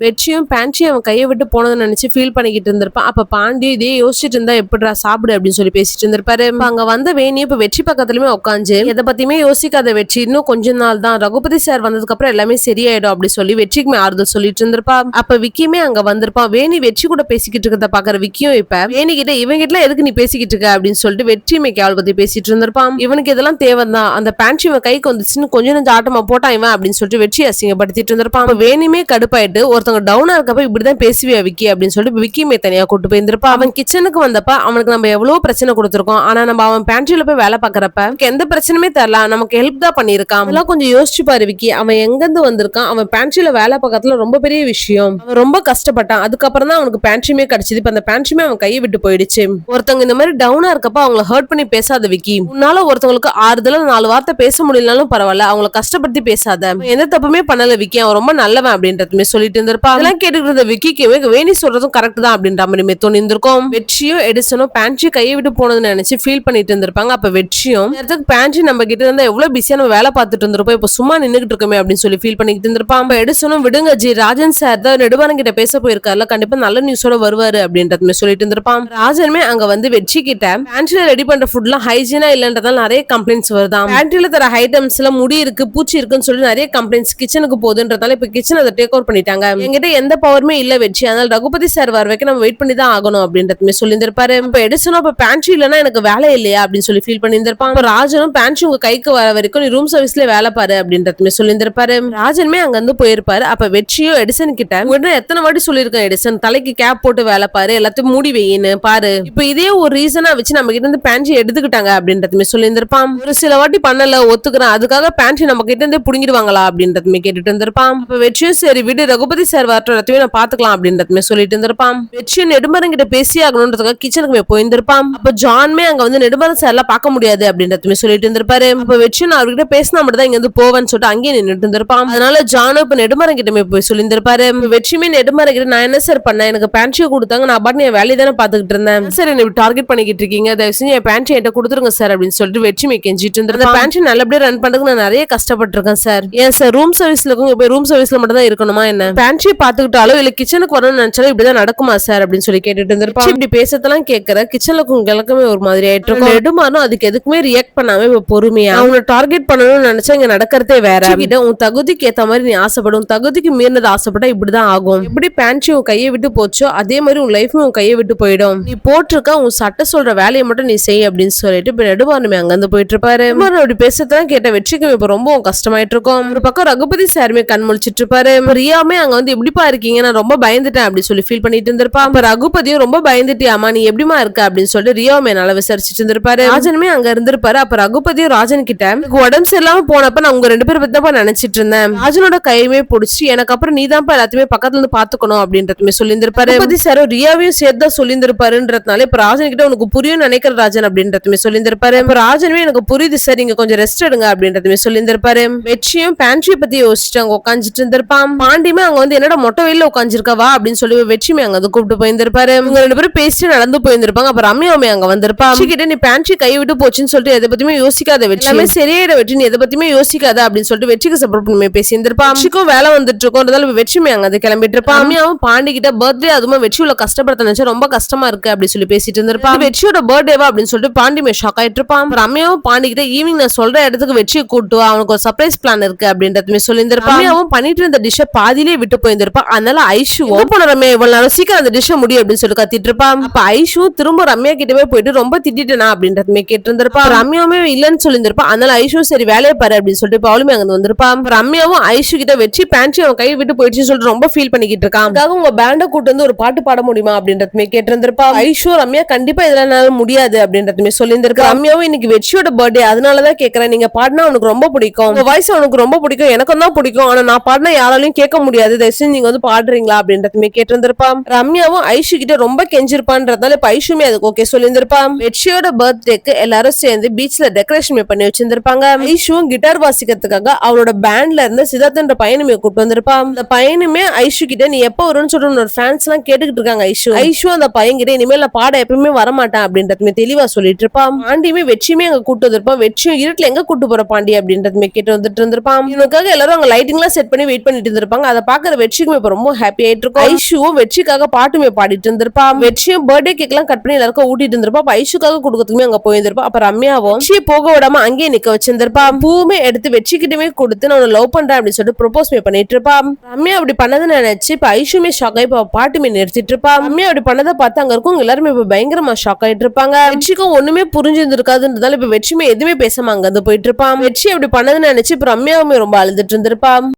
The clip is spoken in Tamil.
வெற்றியும் பேன்ட்ரியும் அவன் கையை விட்டு போனதை நினைச்சு ஃபீல் பண்ணிக்கிட்டு இருந்திருப்பான். அப்ப பாண்டி இதே யோசிச்சுட்டு இருந்தா எப்படிடா சாப்பிடு அப்படின்னு சொல்லி பேசிட்டு இருந்திருப்பாரு. அங்க வந்த வேணி இப்ப வெற்றி பக்கத்துலயுமே உட்காந்து எதை பத்தியுமே யோசிக்காத வெற்றி, இன்னும் கொஞ்ச நாள் தான், ரகுபதி சார் வந்ததுக்கு அப்புறம் எல்லாமே சரியாயிடும் அப்படி சொல்லி வெற்றிக்கு ஆறுதல் சொல்லிட்டு இருந்திருப்பா. அப்ப விக்கியுமே அங்க வந்திருப்பான். வேணி வெற்றி கூட பேசிக்கிட்டு இருக்கிறத பாக்குற விக்கியும் இப்ப வேணி கிட்ட இவங்க கிட்ட எதுக்கு நீ பேசிக்கிட்டு இருக்க அப்படின்னு சொல்லிட்டு வெற்றியுமே கேவல் பத்தி பேசிட்டு இருந்திருப்பான். இவனுக்கு இதெல்லாம் தேவைதான், அந்த பேண்ட் இவன் கைக்கு வந்துச்சுன்னு கொஞ்சம் நெஞ்ச ஆட்டமா போட்டான் இவன் அப்படின்னு சொல்லிட்டு வெற்றி அசிங்கப்படுத்திட்டு இருந்திருப்பான். வேணுமே கடுப்பாயிட்டு ஒருத்தவங்க டவுனா இருக்கப்ப இப்படிதான் பேசுவியா விக்கி அப்படின்னு சொல்லிட்டு விக்கியுமே தனியா கூட்டு போயிருந்திருப்பா. அவன் கிச்சனுக்கு வந்தப்ப அவனுக்கு நம்ம எவ்வளவு பிரச்சனை கொடுத்திருக்கோம், ஆனா நம்ம அவன் பேண்ட்ரியில போய் வேலை பாக்குறப்ப எந்த பிரச்சனையுமே தரல, நமக்கு ஹெல்ப் தான் பண்ணிருக்கான். அதெல்லாம் கொஞ்சம் யோசிச்சு பாரு விக்கி, அவன் எங்க இருந்து வந்திருக்கான், அவன் பேண்ட்ரியில வேலை பார்க்கறதுல ரொம்ப பெரிய விஷயம், அவன் ரொம்ப கஷ்டப்பட்டான், அதுக்கப்புறம் தான் அவனுக்கு பேண்ட்ரியுமே கிடைச்சது, இப்ப அந்த பேண்ட்ரியுமே அவன் கையை விட்டு போயிடுச்சு. ஒருத்தவங்க இந்த மாதிரி டவுனா இருக்கப்ப அவங்கள ஹர்ட் பண்ணி பேசாத விக்கி, உன்னால ஒருத்தவங்களுக்கு ஆறுதல 4 வார்த்தை பேச முடியலனாலும் பரவாயில்ல, அவங்கள கஷ்டப்படுத்தி பேசாத, எந்த தப்புமே பண்ணல விக்கி, அவன் ரொம்ப நல்லவன் அப்படின்றதுமே சொல்லிட்டு இருந்திருப்பா. அதெல்லாம் கேட்டுக்கிட்டு இருந்த விக்கிக்கு வேணி சொல்றதும் கரெக்ட் தான் அப்படின்ற மாதிரி தோணி இருந்திருக்கும். வெற்றியும் எடிசனும் பேண்ட்ரி கையை விட்டு போனதுன்னு நினைச்சு ஃபீல் பண்ணிட்டு இருந்திருப்பாங்க. அப்ப வெற்றியும் பேண்ட்ரி நம்ம கிட்ட இருந்தா எவ்வளவு பிஸியா நம்ம வேலை பார்த்துட்டு இருந்திருப்போம், இப்ப சும்மா நின்னுகிட்டு இருக்கோமே அப்படின்னு சொல்லி ஃபீல் பண்ணிட்டு இருந்திருப்பான். அப்ப எடிசனும் விடுங்க ஜி, ராஜன் சார் தான் நெடுவாரன் கிட்ட பேச போயிருக்காருல, கண்டிப்பா நல்ல நியூஸோட வருவாரு அப்படின்றதுமே சொல்லிட்டு இருந்திருப்பான். ராஜனுமே அங்க வந்து வெற்றி கிட்ட பேண்ட்ரியில ரெடி பண்ற ஃபுட்லாம் ஹைஜீனா இல்லன்றதால நிறைய கம்ப்ளைண்ட்ஸ் வருதான், பேண்ட்ரியில தர ஐட்டம்ஸ் எல்லாம் முடி இருக்கு பூச்சி இருக்குன்னு சொல்லி நிறைய கம்ப்ளைண்ட்ஸ் கிச்சனுக்கு போகுதுன்றதால இப்ப கிச்சன் அதை டேக் ஓவர் பண்ணிட்டாங்க, என்கிட்ட எந்த பவருமே இல்ல வெற்றி, அதனால ரகுபதி சார் வர வரைக்கும் நம்ம வெயிட் பண்ணி தான் ஆகணும் அப்படின்றதுமே சொல்லியிருந்திருப்பாரு. இப்ப எடிசனும் இப்ப பேண்ட்ரி இல்லன்னா எனக்கு வேலை இல்லையா அப்படின்னு சொல்லி ஃபீல் பண்ணியிருந்திருப்பான். ராஜனும் பேண்ட்ரி உங்க கைக்கு வர வரைக்கும் நீ ரூம் சர்வீஸ்ல வேலை பாரு அப்படின்றதுமே சொல்லியிருந்திருப்பாரு. ராஜனுமே அங்க வந்து போயிருப்பாரு. அப்ப வெற்றியும் எடிசன் கிட்ட உங்ககிட்ட எத்தனை வாட்டி சொல்லியிருக்கேன் எடிசன், தலைக்கு கேப் போட்டு வேலை பாரு, எல்லாத்தையும் மூடி வையின்னு பாரு, இப்ப இதே ஒரு ரீசனா வச்சு நம்ம கிட்ட இருந்து பேண்ட்ரி எடுத்துக்கிட்டாங்க அப்படின்றதுமே சொல்லியிருந்திருப்பான். ஒரு சில வாட்டி பண்ணல ஒத்துக்கிறேன், அதுக்காக பேண்ட்ரி நம்ம கிட்ட இருந்து புடுங்கிடுவாங்களா அப்படின்றதுமே கேட்டுட்டு இருந்திருப்பான். அப்ப வெற்றியும் சரி விடு, ரகுபதி சார் வரட்டும் எல்லாத்தையுமே நான் பாத்துக்கலாம் அப்படின்றதுமே சொல்லிட்டு இருந்திருப்பான். வெற்றியும் நெடுமரன் கிட்ட பேசி ஆகணும்ன்றதுக்காக கிச்சனுக்கு போயிருந்திருப்பான். அப்ப ஜான்மே அங்க வந்து நெடுமரன் சார் எல்லாம் பார்க்க முடியாது அப்படின்றதுமே சொல்லிட்டு இருந்திருப்பாரு. அப்ப வெற்றியும் நான் அவர்கிட்ட பேசினா மட்டும் தான் இங்க வந்து போவேன்னு சொல்லிட்டு அங்கேயே நின்றுட்டு இருந்திருப்பான். அதனால ஜானும் இப்ப நெடுமரன் கிட்ட போய் சொல்லியிருந்திருப்பாரு. வெற்றியுமே நெடுமரன் கிட்ட நான் என்ன சார் பண்ணேன், எனக்கு பேண்ட்ரியை கொடுத்தாங்க, நான் பாட்டு என் வேலையை தானே பாத்துக்கிட்டு இருந்தேன் சார், என்ன டார்கெட் பண்ணிக்கிட்டு இருக்கீங்க, தயவு செஞ்சு என் பேண்ட்ரி என்கிட்ட கொடுத்துருங்க சார் அப்படின்னு சொல்லிட்டு வெற்றிமை கெஞ்சிட்டு இருந்தேன். பேண்ட்ரி நல்லபடியா ரன் பண்றதுக்கு நான் நிறைய கஷ்டப்பட்டிருக்கேன் சார், ஏன் சார் ரூம் சர்வீஸ்ல போய் ரூம் சர்வீஸ்ல மட்டும் தான் இருக்கணுமா என்ன, பேண்ட்ரி பாத்துக்கிட்டாலும் இல்ல கிச்சனுக்கு வரணும்னு நினைச்சாலும் இப்படிதான் நடக்குமா சார் அப்படின்னு சொல்லி கேட்டுட்டு இருந்திருப்பான். இப்படி பேசத்தெல்லாம் கேட்கற கிச்சன்ல கிழக்குமே ஒரு மாதிரி ஆயிட்டு இருக்கும். நெடுமானும் அதுக்கு எதுக்குமே ரியாக்ட் பண்ணாம இப்ப பொறுமையா அவனை டார்கெட் பண்ணணும்னு நினைச்சா இங்க நடக்கிறதே வேற, உன் தகுதிக்கு ஏத்த மாதிரி நீ ஆசைப்படும், தகுதிக்கு மீறினது ஆசைப்பட்டா இப்படிதான் ஆகும், எப்படி பேண்ட்ரி உன் கையை விட்டு போச்சோ அதே மாதிரி உன் லைஃப் உன் கையை விட்டு போயிடும், நீ போட்டிருக்க உன் சட்ட சொல்ற வேலையை மட்டும் நீ செய் அப்படின்னு சொல்லிட்டு இப்ப நெடுமானுமே அங்க இருந்து போயிட்டு இருப்பாரு. அப்படி பேசத்தான் கேட்ட வெற்றிக்கு இப்ப ரொம்ப கஷ்டமாயிட்டு இருக்கும். ஒரு பக்கம் ரகுபதி சாருமே கண் முழிச்சிட்டு இருப்பாரு. ரியாமே அங்க வந்து எப்படிப்பா இருக்கீங்க, நான் ரொம்ப பயந்துட்டேன் அப்படி சொல்லி ஃபீல் பண்ணிட்டு இருந்திருப்பா. அப்ப ரகுபதியும் ரொம்ப பயந்துட்டியாமா, நீ எப்படிமா இருக்க அப்படின்னு சொல்லிட்டு ரியாவுமே நல்லா விசாரிச்சுட்டு இருந்திருப்பாரு. ராஜனுமே அங்க இருந்திருப்பாரு. அப்ப ரகுபதியும் ராஜன் கிட்ட உடம்பு சரியில்லாம போனப்ப நான் உங்க 2 பேரும் பத்தி தான் நினைச்சிட்டு இருந்தேன், ராஜனோட கையுமே பிடிச்சி எனக்கு அப்புறம் நீ தான் எல்லாத்தையுமே பக்கத்துல இருந்து பாத்துக்கணும் அப்படின்றதுமே சொல்லியிருந்திருப்பாரு. ரகுபதி சாரும் ரியாவையும் சேர்த்து சொல்லியிருந்திருப்பாருன்றதுனால இப்ப ராஜன் கிட்ட உனக்கு புரியும் நினைக்கிற ராஜன் அப்படின்றதுமே சொல்லியிருந்திருப்பாரு. இப்ப ராஜனுமே எனக்கு புரியுது சார், நீங்க கொஞ்சம் ரெஸ்ட் எடுங்க அப்படின்றதுமே சொல்லியிருந்திருப்பாரு. வெற்றியும் பேண்ட்ரியை பத்தி யோசிச்சுட்டு அங்க உட்காந்துட்டு இருந்திருப்பான். பாண்டியுமே அங்க வந்து என்னோட மொட்டை வெயில உட்காந்துருக்கவா அப்படின்னு சொல்லி வெற்றியுமே அங்க வந்து கூப்பிட்டு போயிருந்திருப்பாரு. இவங்க 2 பேரும் பேசிட்டு நடந்து போயிருந்திருப்பாங்க. அப்ப ரம்யாவுமே அங்க வந்திருப்பா. கிட்ட நீ பேண்ட்ரி கை விட்டு போச்சுன்னு சொல்லிட்டு எதை பத்தியுமே யோசிக்காத வெற்றி, எல்லாமே சரியாயிட வெற்றி, நீ எதை பத்தியுமே யோசிக்காத அப்படின்னு சொல்லிட்டு வெற்றிக்கு சப்போர்ட் பண்ணி பேசியிருந்திருப்பா. வெற்றிக்கும் வேலை வந்துட்டு இருக்கோம், வெற்றியுமே அங்க வந்து கிளம்பிட்டு இருப்பா. ரம்யாவும் பாண்டி கிட்ட பர்த்டே அதுவும் வெற்றி உள்ள கஷ்டப்படுத்த நினைச்சா ரொம்ப கஷ்டமா இருக்கு அப்படின்னு சொல்லி பேசிட்டு இருந்திருப்பா. வெற்றியோட பர்த்டேவா அப்படின்னு சொல்லிட்டு பாண்டிமே ஷாக் ஆயிட்டு இருப்பான். ரம்யாவும் பாண்டி கிட்ட ஈவினிங் நான் சொல்ற இடத்துக்கு வெற்றியை கூட்டு அவனுக்கு ஒரு சர்ப்ரைஸ் பிளான் இருக்கு அப்படின்றதுமே சொல்லியிருந்திருப்பா. ரம்யாவும் பண்ணிட்டு இருந்த டிஷ் பாதியிலே விட்டு போயிருந்திருப்பா. அதனால ஐஷுவும் போன ரம்யா இவ்வளவு நேரம் சீக்கிரம் அந்த டிஷ் முடியும் அப்படின்னு சொல்லி கத்திட்டு இருப்பா. அப்ப ஐஷு திரும்ப ரம்யா கிட்டவே போயிட்டு ரொம்ப திட்டிட்டேனா அப்படின்றதுமே கேட்டு இருந்திருப்பா. ரம்யாவுமே இல்லன்னு சொல்லியிருந்திருப்பா. அதனால ஐஷு சரி வேலையை பாரு அப்படின்னு சொல்லிட்டு அவளுமே அங்க வந்திருப்பா. ரம்யாவும் ஐஷு கிட்ட வெற்றி பேண்ட்ரி அவன் கை விட்டு போயிடுச்சுன்னு சொல்லிட்டு ரொம்ப ஃபீல் பண்ணிக்கிட்டு இருக்கான், அதுக்காக உங்க பேண்ட கூட்டு வந்து ஒரு பாட்டு பாட முடியுமா அப்படின்றதுமே கேட்டு இருந்திருப்பா. ஐஷு ரம்யா கண்டிப்பா இதனால முடியாது அப்படின்றதுமே சொல்லியிருந்திருக்கா. ரம்யாவும் இன்னைக்கு வெற்றியோட பர்த்டே அதனாலதான் கேட்கறேன், நீங்க பாடினா உனக்கு ரொம்ப பிடிக்கும், உங்க வாய்ஸ் உனக்கு ரொம்ப பிடிக்கும், எனக்கும் தான் பிடிக்கும், ஆனா நான் பாடினா யாராலையும் கேட்க முடியாது, தயவுசெய்து நீங்க வந்து பாடுறீங்களா அப்படின்றதுமே கேட்டு இருந்திருப்பா. ரம்யாவும் ஐஷு கிட்ட ரொம்ப கெஞ்சிருப்பான்றதால இப்ப ஐஷுமே அதுக்கு ஓகே சொல்லியிருந்திருப்பா. வெற்றியோட பர்த்டேக்கு எல்லாரும் சேர்ந்து பீச்ல டெக்கரேஷன் பண்ணி வச்சிருந்திருப்பாங்க. ஐஷுவும் கிட்டார் வாசிக்கிறதுக்காக அவளோட பேண்ட்ல இருந்து சித்தார்த்ன்ற பையனுமே கூட்டு வந்திருப்பா. அந்த பையனுமே ஐஷு கிட்ட நீ எப்ப வரும்னு சொல்லிட்டு ஒரு ஃபேன்ஸ் எல்லாம் கேட்டுக்கிட்டு இருக்காங்க. ஐஷு அந்த பையன் கிட்ட இனிமேல் நான் பாட எப்பவுமே வரமாட்டேன் அப்படின்றதுமே தெளிவா சொல்லிட்டு இருப்பான். பாண்டியுமே வெற்றியுமே அங்க கூட்டு வந்திருப்பான். வெற்றியும் இருட்டுல எங்க கூட்டு போற பாண்டி அப்படின்றதுமே கேட்டு வந்துட்டு இருந்திருப்பான். இவனுக்காக எல்லாரும் அங்க லைட்டிங் எல்லாம் செட் பண்ணி வெயிட் பண்ணிட்டு இருந்திருப்பாங்க. அதை பாக்குற வெற்றிக்கும் இப்ப ரொம்ப ஹாப்பி ஆயிட்டு இருக்கும். ஐஷுவும் வெற்றிக்காக பாட்டுமே பாடிட்டு இருந்திருப்பா. வெற்றியும் பர்த்டே கேக் எல்லாம் கட் பண்ணி எல்லாருக்கும் ஊட்டிட்டு இருந்திருப்பா. அப்ப ஐஷுக்காக கொடுக்கறதுக்குமே அங்க போயிருந்திருப்பா. அப்ப ரம்யாவும் வெற்றியை போக விடாம அங்கேயே நிக்க வச்சிருந்திருப்பா. பூவுமே எடுத்து வெற்றிக்கிட்டமே கொடுத்து நான் லவ் பண்றேன் அப்படின்னு சொல்லிட்டு ப்ரொபோஸ் பண்ணிட்டு இருப்பா. ரம்யா அப்படி பண்ணதுன்னு நினைச்சு இப்ப ஐஷுமே ஷாக் ஆகி இப்ப பாட்டுமே நிறுத்திட்டு இருப்பா. ரம்யா அப்படி பண்ணதை பார்த்து அங்க இருக்கும் எல்லாருமே இப்ப பயங்கரமா ஷாக் ஆயிட்டு இருப்பாங்க. வெற்றிக்கும் ஒண்ணுமே புரிஞ்சிருந்திருக்காதுன்றதால இப்ப வெற்றியுமே எதுவுமே பேசாம அங்க இருந்து போயிட்டு இருப்பான். வெற்றி அப்படி பண்ணதுன்னு நினைச்சு இப்ப ரம்யாவுமே ரொம்ப அழுதுட்டு இருந்திருப்பா.